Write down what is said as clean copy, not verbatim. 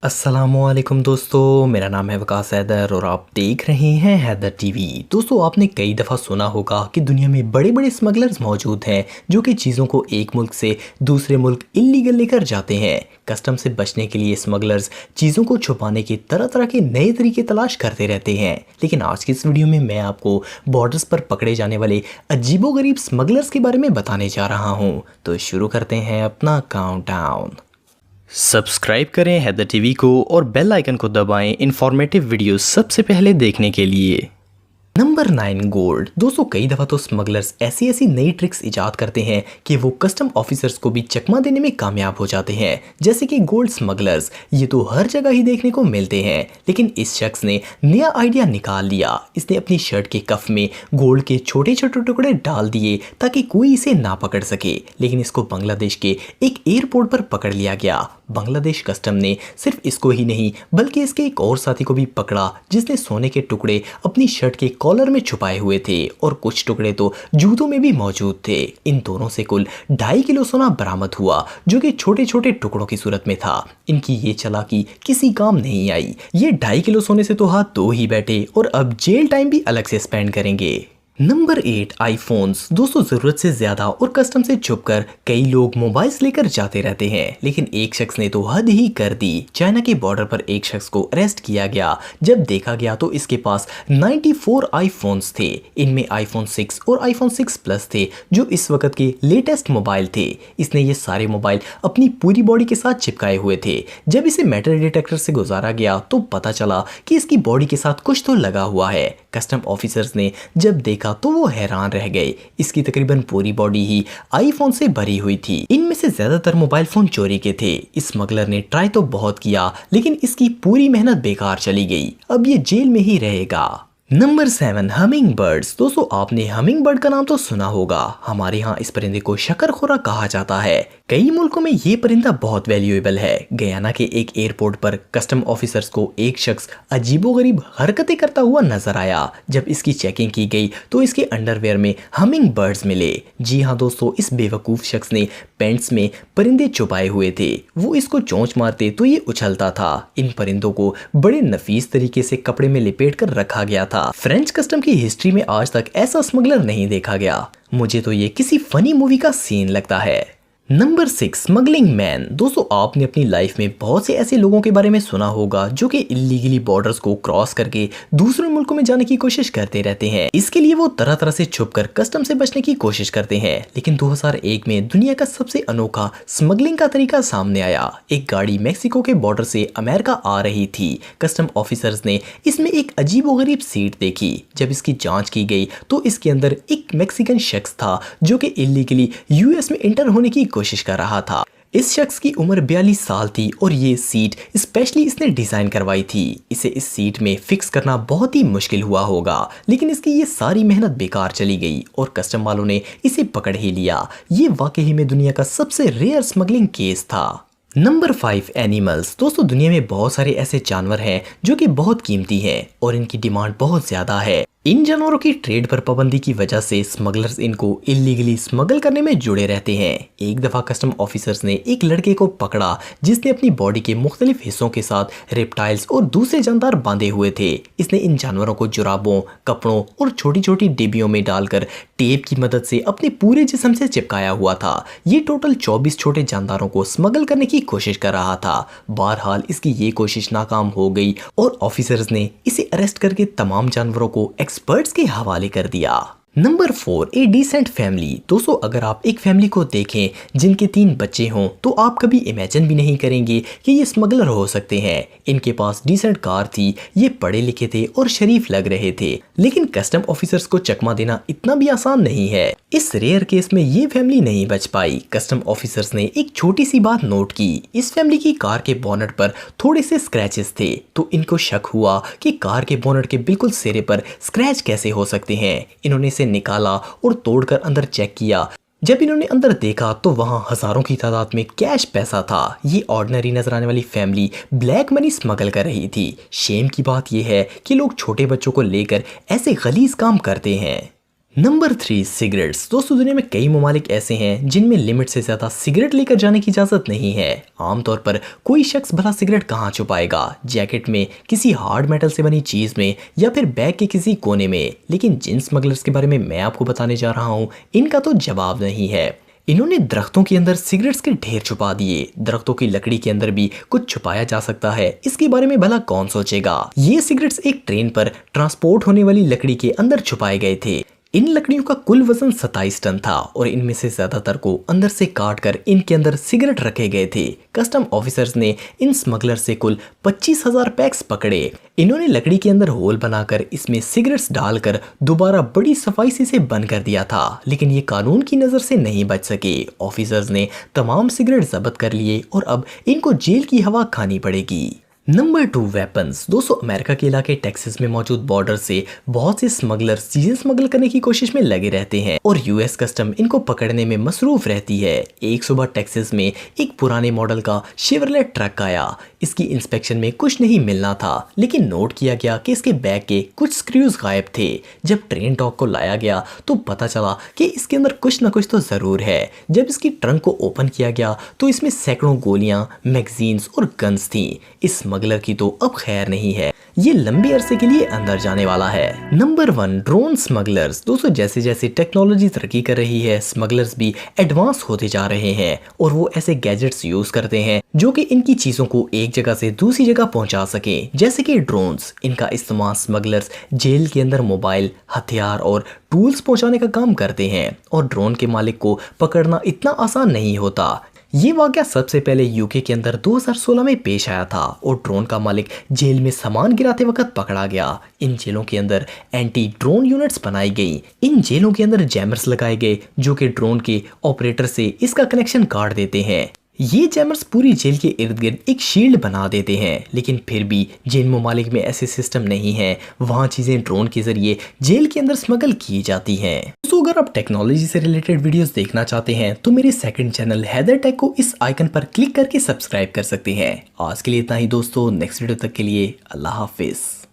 अस्सलामुअलैकुम दोस्तों, मेरा नाम है वकास हैदर और आप देख रहे हैं हैदर टीवी। दोस्तों, आपने कई दफ़ा सुना होगा कि दुनिया में बड़े बड़े स्मगलर्स मौजूद हैं जो कि चीज़ों को एक मुल्क से दूसरे मुल्क इल्लीगल लेकर जाते हैं। कस्टम से बचने के लिए स्मगलर्स चीज़ों को छुपाने के तरह तरह के नए तरीके तलाश करते रहते हैं। लेकिन आज की इस वीडियो में मैं आपको बॉर्डर्स पर पकड़े जाने वाले अजीबोगरीब स्मगलर्स के बारे में बताने जा रहा हूँ। तो शुरू करते हैं अपना काउंटडाउन। सब्सक्राइब करें हैदर टीवी को और बेल आइकन को दबाएं इंफॉर्मेटिव वीडियो सबसे पहले देखने के लिए। Number 9, gold. दोस्तों, कई दफ़ा तो स्मगलर्स ऐसी नई ट्रिक्स इजाद करते हैं कि वो कस्टम ऑफिसर्स को भी चकमा देने में कामयाब हो जाते हैं, जैसे कि गोल्ड स्मगलर्स। ये तो हर जगह ही देखने को मिलते हैं, लेकिन इस शख्स ने नया आइडिया निकाल लिया। इसने अपनी शर्ट के कफ में गोल्ड के छोटे छोटे टुकड़े डाल दिए ताकि कोई इसे ना पकड़ सके। लेकिन इसको बांग्लादेश के एक एयरपोर्ट पर पकड़ लिया गया। बांग्लादेश कस्टम ने सिर्फ इसको ही नहीं बल्कि इसके एक और साथी को भी पकड़ा जिसने सोने के टुकड़े अपनी शर्ट के कॉलर में छुपाए हुए थे और कुछ टुकड़े तो जूतों में भी मौजूद थे। इन दोनों से कुल 2.5 किलो सोना बरामद हुआ जो कि छोटे छोटे टुकड़ों की सूरत में था। इनकी ये चालाकी किसी काम नहीं आई। ये 2.5 किलो सोने से तो हाथ धो ही बैठे और अब जेल टाइम भी अलग से स्पेंड करेंगे। Number 8, iPhones. दोस्तों, ज़रूरत से ज़्यादा और कस्टम से छुपकर कई लोग मोबाइल्स लेकर जाते रहते हैं, लेकिन एक शख्स ने तो हद ही कर दी। चाइना के बॉर्डर पर एक शख्स को अरेस्ट किया गया। जब देखा गया तो इसके पास 94 आईफोन्स थे। इनमें आईफोन 6 और आईफोन 6 प्लस थे जो इस वक्त के लेटेस्ट मोबाइल थे। इसने ये सारे मोबाइल अपनी पूरी बॉडी के साथ चिपकाए हुए थे। जब इसे मेटल डिटेक्टर से गुजारा गया तो पता चला कि इसकी बॉडी के साथ कुछ तो लगा हुआ है। कस्टम ऑफिसर्स ने जब देखा तो वो हैरान रह गए। इसकी तकरीबन पूरी बॉडी ही आईफोन से भरी हुई थी। इनमें से ज्यादातर मोबाइल फोन चोरी के थे। इस स्मगलर ने ट्राई तो बहुत किया लेकिन इसकी पूरी मेहनत बेकार चली गई। अब ये जेल में ही रहेगा। Number 7, humming birds. दोस्तों, आपने हमिंग बर्ड का नाम तो सुना होगा। हमारे यहाँ इस परिंदे को शकरखोरा कहा जाता है। कई मुल्कों में ये परिंदा बहुत वैल्यूएबल है। गयाना के एक एयरपोर्ट पर कस्टम ऑफिसर्स को एक शख्स अजीबोगरीब हरकतें करता हुआ नजर आया। जब इसकी चेकिंग की गई तो इसके अंडरवेयर में हमिंग बर्ड्स मिले। जी हाँ दोस्तों, इस बेवकूफ शख्स ने पैंट्स में परिंदे छुपाए हुए थे। वो इसको चोंच मारते तो ये उछलता था। इन परिंदों को बड़े नफीस तरीके से कपड़े में लिपेट कर रखा गया था। फ्रेंच कस्टम की हिस्ट्री में आज तक ऐसा स्मगलर नहीं देखा गया। मुझे तो ये किसी फनी मूवी का सीन लगता है। Number 6, smuggling man. दोस्तों, आपने अपनी लाइफ में बहुत से ऐसे लोगों के बारे में सुना होगा जो कि इल्लीगली बॉर्डर्स को क्रॉस करके दूसरे मुल्कों में जाने की कोशिश करते रहते हैं। इसके लिए वो तरह तरह से छुपकर कस्टम से बचने की कोशिश करते हैं। लेकिन 2001 में दुनिया का सबसे अनोखा स्मगलिंग का तरीका सामने आया। एक गाड़ी मेक्सिको के बॉर्डर से अमेरिका आ रही थी। कस्टम ऑफिसर्स ने इसमें एक अजीबोगरीब सीट देखी। जब इसकी जाँच की गई तो इसके अंदर एक मैक्सिकन शख्स था जो कि इल्लीगली यूएस में इंटर होने की कोशिश कर रहा था। इस शख्स की उम्र 42 साल थी और ये सीट स्पेशली इसने डिजाइन करवाई थी। इसे इस सीट में फिक्स करना बहुत ही मुश्किल हुआ होगा, लेकिन इसकी ये सारी मेहनत बेकार चली गई और कस्टम वालों ने इसे पकड़ ही लिया। ये वाकई में दुनिया का सबसे रेयर स्मगलिंग केस था। Number 5, animals. दोस्तों, दुनिया में बहुत सारे ऐसे जानवर हैं जो कि बहुत कीमती हैं और इनकी डिमांड बहुत ज्यादा है। इन जानवरों की ट्रेड पर पाबंदी की वजह से स्मगलर्स इनको इल्लीगली स्मगल करने में जुड़े रहते हैं। एक दफा कस्टम ऑफिसर्स ने एक लड़के को पकड़ा जिसने अपनी बॉडी के मुख्तलिफ हिस्सों के साथ रेप्टाइल्स और दूसरे जानदार बांधे हुए थे। इसने इन जानवरों को जुराबों, कपड़ों और छोटी छोटी डिब्बियों में डालकर टेप की मदद से अपने पूरे जिस्म से चिपकाया हुआ था। ये टोटल 24 छोटे जानदारों को स्मगल करने की कोशिश कर रहा था। बहरहाल इसकी ये कोशिश नाकाम हो गई और ऑफिसर्स ने इसे अरेस्ट करके तमाम जानवरों को एक्सपर्ट्स के हवाले कर दिया। नंबर 4, ए डिसेंट फैमिली। दोस्तों, अगर आप एक फैमिली को देखें जिनके 3 बच्चे हों तो आप कभी इमेजिन भी नहीं करेंगे कि ये स्मगलर हो सकते हैं। इनके पास डिसेंट कार थी, ये पढ़े लिखे थे और शरीफ लग रहे थे। लेकिन कस्टम ऑफिसर्स को चकमा देना इतना भी आसान नहीं है। इस रेयर केस में ये फैमिली नहीं बच पाई। कस्टम ऑफिसर्स ने एक छोटी सी बात नोट की। इस फैमिली की कार के बोनट पर थोड़े से स्क्रैचेस थे, तो इनको शक हुआ कि कार के बोनट के बिल्कुल सिरे पर स्क्रैच कैसे हो सकते हैं। इन्होंने निकाला और तोड़कर अंदर चेक किया। जब इन्होंने अंदर देखा तो वहां हजारों की तादाद में कैश पैसा था। ये ऑर्डिनरी नजर आने वाली फैमिली ब्लैक मनी स्मगल कर रही थी। शेम की बात यह है कि लोग छोटे बच्चों को लेकर ऐसे गलीज काम करते हैं। Number 3, cigarettes. दोस्तों दुनिया में कई ममालिक ऐसे हैं जिनमें लिमिट से ज़्यादा सिगरेट लेकर जाने की इजाज़त नहीं है। आमतौर पर कोई शख्स भला सिगरेट कहाँ छुपाएगा, जैकेट में, किसी हार्ड मेटल से बनी चीज़ में, या फिर बैग के किसी कोने में। लेकिन जिन स्मगलर्स के बारे में मैं आपको बताने जा रहा हूँ, इनका तो जवाब नहीं है। इन्होंने दरख्तों के अंदर सिगरेट्स के ढेर छुपा दिए। दरख्तों की लकड़ी के अंदर भी कुछ छुपाया जा सकता है, इसके बारे में भला कौन सोचेगा। ये सिगरेट्स एक ट्रेन पर ट्रांसपोर्ट होने वाली लकड़ी के अंदर छुपाए गए थे। इन लकड़ियों का कुल वजन 27 टन था और इनमें से ज्यादातर को अंदर से काट कर इनके अंदर सिगरेट रखे गए थे। कस्टम ऑफिसर्स ने इन स्मगलर से कुल 25,000 पैक्स पकड़े। इन्होंने लकड़ी के अंदर होल बनाकर इसमें सिगरेट्स डालकर दोबारा बड़ी सफाई से इसे बंद कर दिया था, लेकिन ये कानून की नजर से नहीं बच सके। ऑफिसर्स ने तमाम सिगरेट जब्त कर लिए और अब इनको जेल की हवा खानी पड़ेगी। Number 2, weapons. दोस्तों अमेरिका के इलाके टेक्सास में मौजूद बॉर्डर से बहुत से स्मगलर्स चीजें स्मगल करने की कोशिश में लगे रहते हैं और यूएस कस्टम इनको पकड़ने में मसरूफ रहती है। एक सुबह टेक्सास में एक पुराने मॉडल का शेवरलेट ट्रक आया। इसकी इंस्पेक्शन में कुछ नहीं मिलना था, लेकिन नोट किया गया कि इसके बैग के कुछ स्क्रूज गायब थे। जब ट्रेन टॉक को लाया गया तो पता चला कि इसके अंदर कुछ न कुछ तो जरूर है। जब इसकी ट्रंक को ओपन किया गया तो इसमें सैकड़ों गोलियां, मैगजीन्स और गन्स थी। इस स्मगलर की तो अब खैर नहीं है, ये लंबे अरसे के लिए अंदर जाने वाला है। Number 1, drone smugglers. दोस्तों जैसे जैसे टेक्नोलॉजी तरक्की कर रही है, स्मगलर्स भी एडवांस होते जा रहे हैं और वो ऐसे गैजेट्स यूज करते हैं जो कि इनकी चीजों को एक जगह से दूसरी जगह पहुंचा सके, जैसे कि ड्रोन्स। इनका इस्तेमाल स्मगलर्स जेल के अंदर मोबाइल, हथियार और टूल्स पहुंचाने का काम करते हैं और ड्रोन के मालिक को पकड़ना इतना आसान नहीं होता। ये वाकया सबसे पहले यूके के अंदर 2016 में पेश आया था और ड्रोन का मालिक जेल में सामान गिराते वक्त पकड़ा गया। इन जेलों के अंदर एंटी ड्रोन यूनिट्स बनाई गई। इन जेलों के अंदर जैमर्स लगाए गए जो कि ड्रोन के ऑपरेटर से इसका कनेक्शन काट देते हैं। ये जैमर्स पूरी जेल के इर्द गिर्द एक शील्ड बना देते हैं, लेकिन फिर भी जिन ममालिक में ऐसे सिस्टम नहीं है वहाँ चीज़ें ड्रोन के जरिए जेल के अंदर स्मगल की जाती हैं। तो अगर आप टेक्नोलॉजी से रिलेटेड वीडियोस देखना चाहते हैं तो मेरे सेकंड चैनल हैदर टेक को इस आइकन पर क्लिक करके सब्सक्राइब कर सकते हैं। आज के लिए इतना ही दोस्तों, नेक्स्ट वीडियो तक के लिए अल्लाह हाफिज।